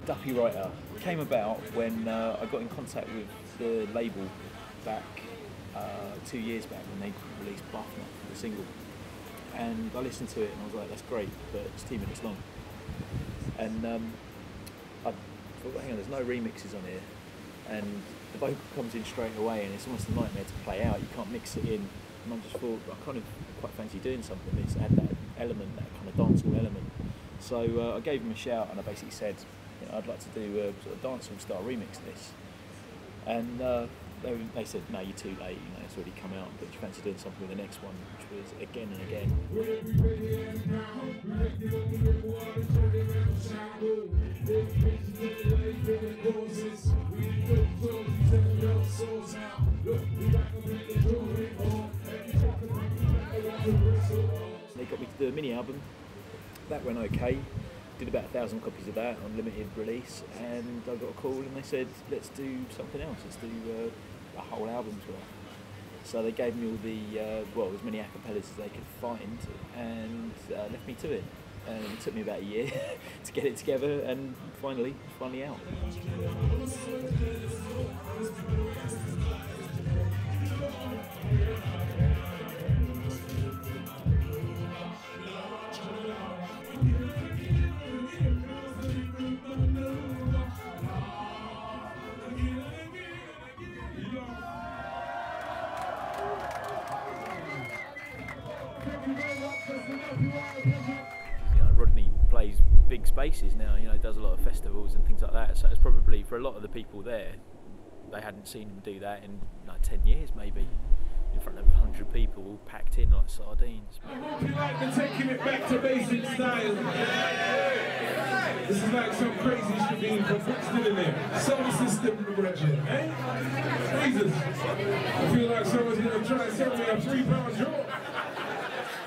Duppy Writer came about when I got in contact with the label back 2 years back when they released Buffalo, the single, and I listened to it and I was like, that's great, but it's 2 minutes long. And I thought, hang on, there's no remixes on here, and the vocal comes in straight away and it's almost a nightmare to play out. You can't mix it in, and I just thought I kind of quite fancy doing something with this, add that element, that kind of dancehall element. So I gave him a shout and I basically said, you know, I'd like to do a sort of dancehall style remix of this, and they said, no, you're too late, you know, it's already come out, but you fancy doing something with the next one, which was Again and Again. They got me to do a mini album. That went okay. Did about 1,000 copies of that on limited release, and I got a call and they said, let's do something else, let's do a whole album's worth. So they gave me all the, well, as many acapellas as they could find, and left me to it. And it took me about a year to get it together, and finally out. You know, Rodney plays big spaces now, you know, does a lot of festivals and things like that, so it's probably, for a lot of the people there, they hadn't seen him do that in like 10 years maybe, in front of 100 people all packed in like sardines. I hope you like the taking it back to basic style. This is like some crazy shit being from still in there. Solar system regime, eh? Jesus. I feel like someone's gonna try and sell me a £3 draw.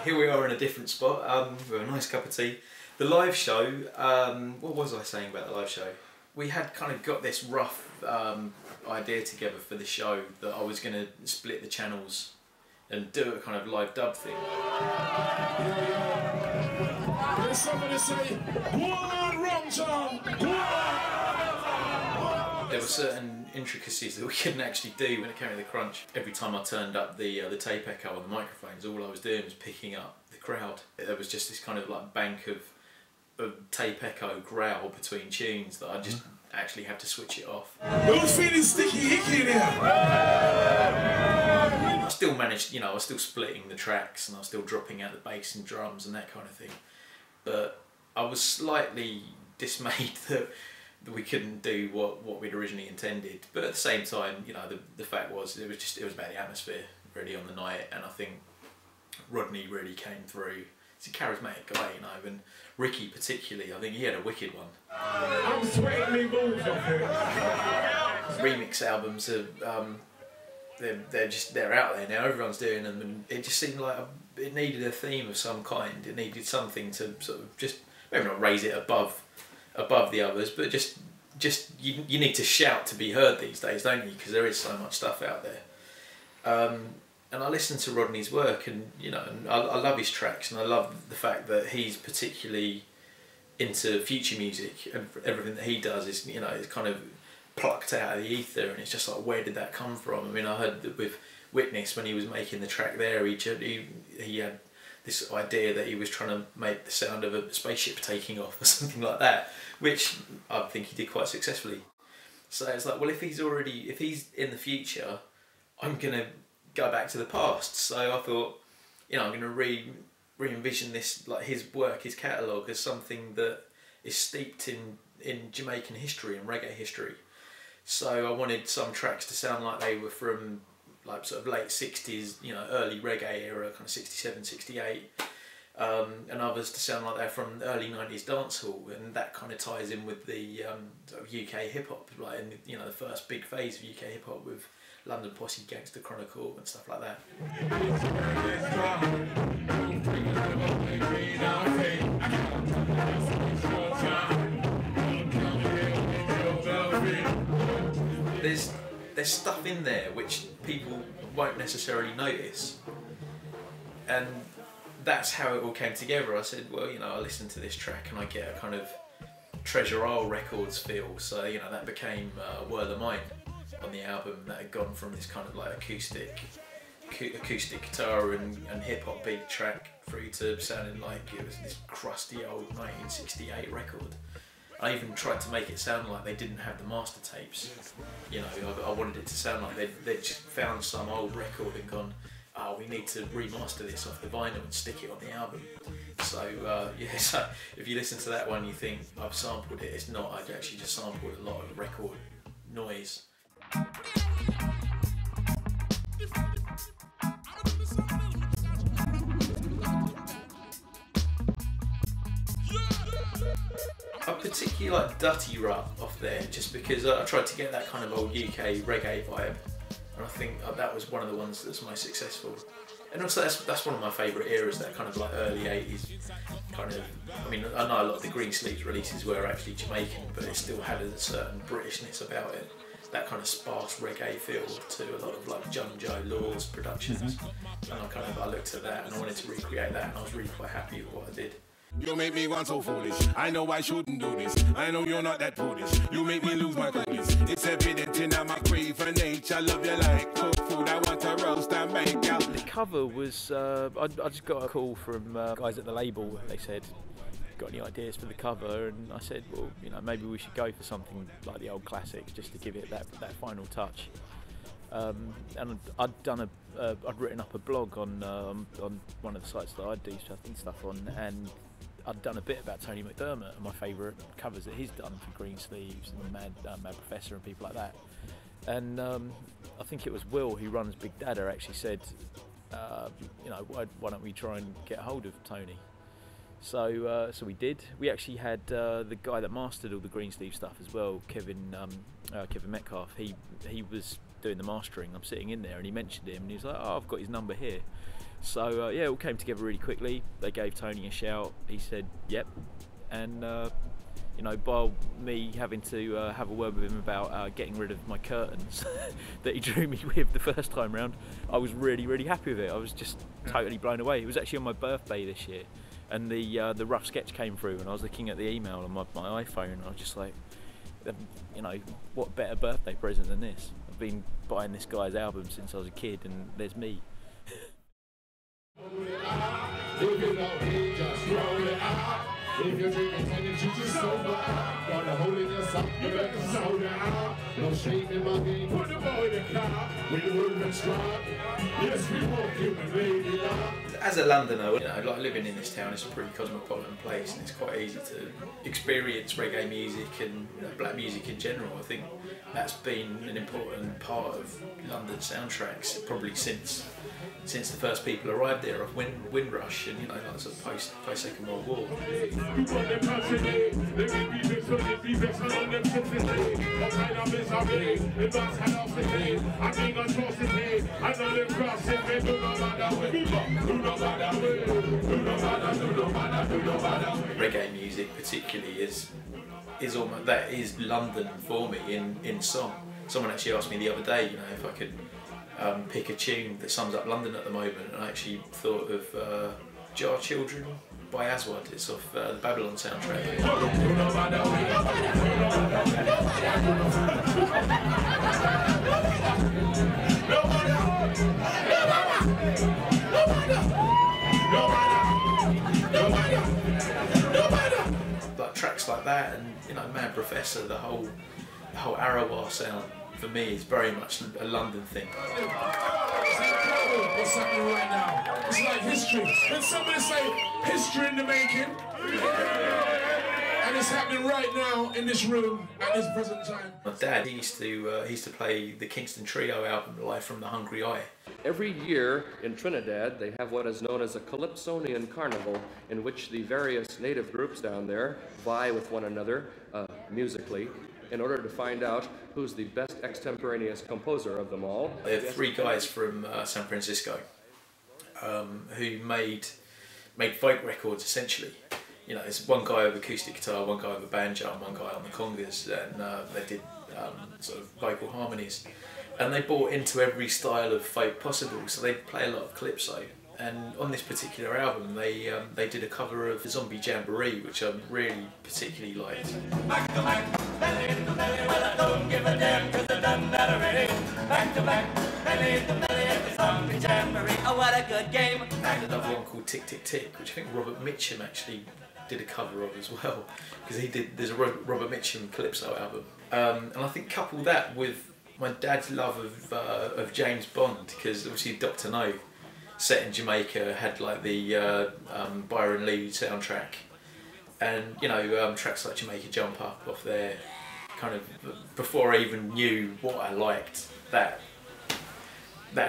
Here we are in a different spot, with a nice cup of tea. The live show, what was I saying about the live show? We had kind of got this rough idea together for the show that I was going to split the channels and do a kind of live dub thing. There's somebody say, "Go on, WrongTom! Go on!" There were certain intricacies that we couldn't actually do when it came to the crunch. Every time I turned up the tape echo on the microphones, all I was doing was picking up the crowd. There was just this kind of like bank of tape echo growl between tunes that I just actually had to switch it off. Who's feeling sticky icky there? I still managed, you know, I was still splitting the tracks and I was still dropping out the bass and drums and that kind of thing. But I was slightly dismayed that we couldn't do what we'd originally intended. But at the same time, you know, the fact was it was about the atmosphere really on the night, and I think Rodney really came through. He's a charismatic guy, you know, and Ricky particularly, I think he had a wicked one. I'm sweating me balls off here. Remix albums are, they're out there now, everyone's doing them, and it just seemed like it needed a theme of some kind. It needed something to sort of just, maybe not raise it above the others, but just you need to shout to be heard these days, don't you? Because there is so much stuff out there. And I listen to Rodney's work, and you know, and I love his tracks, and I love the fact that he's particularly into future music, and everything that he does is, you know, it's kind of plucked out of the ether, and it's just like, where did that come from? I mean, I heard that with Witness, when he was making the track there, he had this idea that he was trying to make the sound of a spaceship taking off or something like that, which I think he did quite successfully. So it's like, well, if he's in the future, I'm gonna go back to the past. So I thought, you know, I'm going to re-envision this, like his work, his catalogue, as something that is steeped in Jamaican history and reggae history. So I wanted some tracks to sound like they were from like sort of late 60s, you know, early reggae era, kind of 67, 68. and others to sound like they're from the early 90s dancehall, and that kind of ties in with the sort of UK hip hop, like in the first big phase of UK hip hop with London Posse, Gangster Chronicle, and stuff like that. There's stuff in there which people won't necessarily notice, and that's how it all came together. I said, well, I listened to this track and I get a kind of Treasure Isle Records feel, so that became Whirl of Mine on the album, that had gone from this kind of like acoustic guitar and hip hop beat track through to sounding like it was this crusty old 1968 record. I even tried to make it sound like they didn't have the master tapes. I wanted it to sound like they'd just found some old record and gone, oh, we need to remaster this off the vinyl and stick it on the album. So so if you listen to that one, you think I've sampled it. It's not. I've actually just sampled a lot of record noise. I particularly like Duppy Writer off there, just because I tried to get that kind of old UK reggae vibe, and I think that was one of the ones that's most successful. And also that's one of my favourite eras, that kind of like early 80s kind of. I mean, I know a lot of the Green Sleeves releases were actually Jamaican, but it still had a certain Britishness about it. That kind of sparse reggae feel to a lot of like John Joe Law's productions. And I looked at that and I wanted to recreate that, and I was really quite happy with what I did. You make me want so foolish. I know I shouldn't do this. I know you're not that prudish. You make me lose my coolness. It's evident in my crave for nature. Love you like cooked food. I want to roast and make out. The cover was, I just got a call from guys at the label. They said, got any ideas for the cover? And I said, well, maybe we should go for something like the old classics, just to give it that final touch. And I'd written up a blog on one of the sites that I do stuff on, and I'd done a bit about Tony McDermott and my favourite covers that he's done for Green Sleeves and Mad Professor and people like that. And I think it was Will, who runs Big Dada, actually said, why don't we try and get a hold of Tony? So we did. We actually had the guy that mastered all the Green Sleeve stuff as well, Kevin Metcalf. He was doing the mastering. I'm sitting in there and he mentioned him and he was like, oh, I've got his number here. So it all came together really quickly. They gave Tony a shout. He said yep, and by me having to have a word with him about getting rid of my curtains that he drew me with the first time round, I was really happy with it. I was just totally blown away. It was actually on my birthday this year, and the rough sketch came through, and I was looking at the email on my iPhone, and I was just like, what better birthday present than this? I've been buying this guy's album since I was a kid, and there's me. If you're drinking 10 and you just sober, got a hole in your sock, you better soda out. No shame in my game, put the boy in the car, with the movement strong. Yes, we want human lady love. As a Londoner, like living in this town, it's a pretty cosmopolitan place, and it's quite easy to experience reggae music and black music in general. I think that's been an important part of London soundtracks, probably since the first people arrived there of Windrush and like sort of post Second World War. Reggae music particularly is almost, that is London for me in song. Someone actually asked me the other day, if I could pick a tune that sums up London at the moment, and I actually thought of Jar Children by Aswad. It's off the Babylon soundtrack. Like tracks like that, and Mad Professor, the whole Arawa sound for me is very much a London thing. What's happening right now? It's like history. Can somebody say history in the making? And that's happening right now in this room at this present time. My dad, he used to play the Kingston Trio album Live from the Hungry Eye. Every year in Trinidad, they have what is known as a Calypsonian Carnival, in which the various native groups down there vie with one another musically in order to find out who's the best extemporaneous composer of them all. There are three guys from San Francisco who made folk records essentially. You know, there's one guy with acoustic guitar, one guy with a banjo, and one guy on the congas, and they did sort of vocal harmonies. And they bought into every style of folk possible, so they play a lot of calypso. And on this particular album, they did a cover of Zombie Jamboree, which I really particularly liked. Back to back, belly to belly, well I don't give a damn 'cause I done that already. Back to back, belly to belly, it's Zombie Jamboree, oh what a good game. And another one called Tick Tick Tick, which I think Robert Mitchum actually did a cover of as well, because there's a Robert Mitchum calypso album. And I think couple that with my dad's love of James Bond, because obviously Dr. No, set in Jamaica, had like the Byron Lee soundtrack, and you know tracks like Jamaica Jump Up off there, kind of before I even knew what I liked, that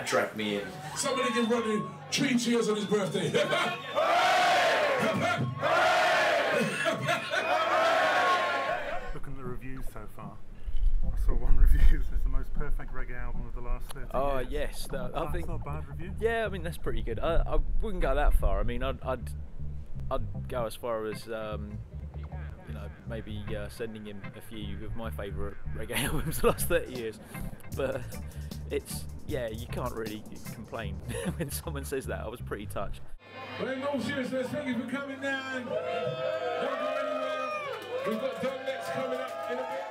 dragged me in. Somebody give Ronnie 3 cheers on his birthday. Looking at the reviews so far, I saw one review that says the most perfect reggae album of the last 30 years. Oh yes, I think that's not a bad review. Yeah, I mean that's pretty good. I wouldn't go that far. I mean, I'd go as far as you know, maybe sending him a few of my favourite reggae albums the last 30 years. But it's, yeah, you can't really complain when someone says that. I was pretty touched. Well, in all seriousness, thank you for coming down. Don't go anywhere. We've got Don next coming up in a bit.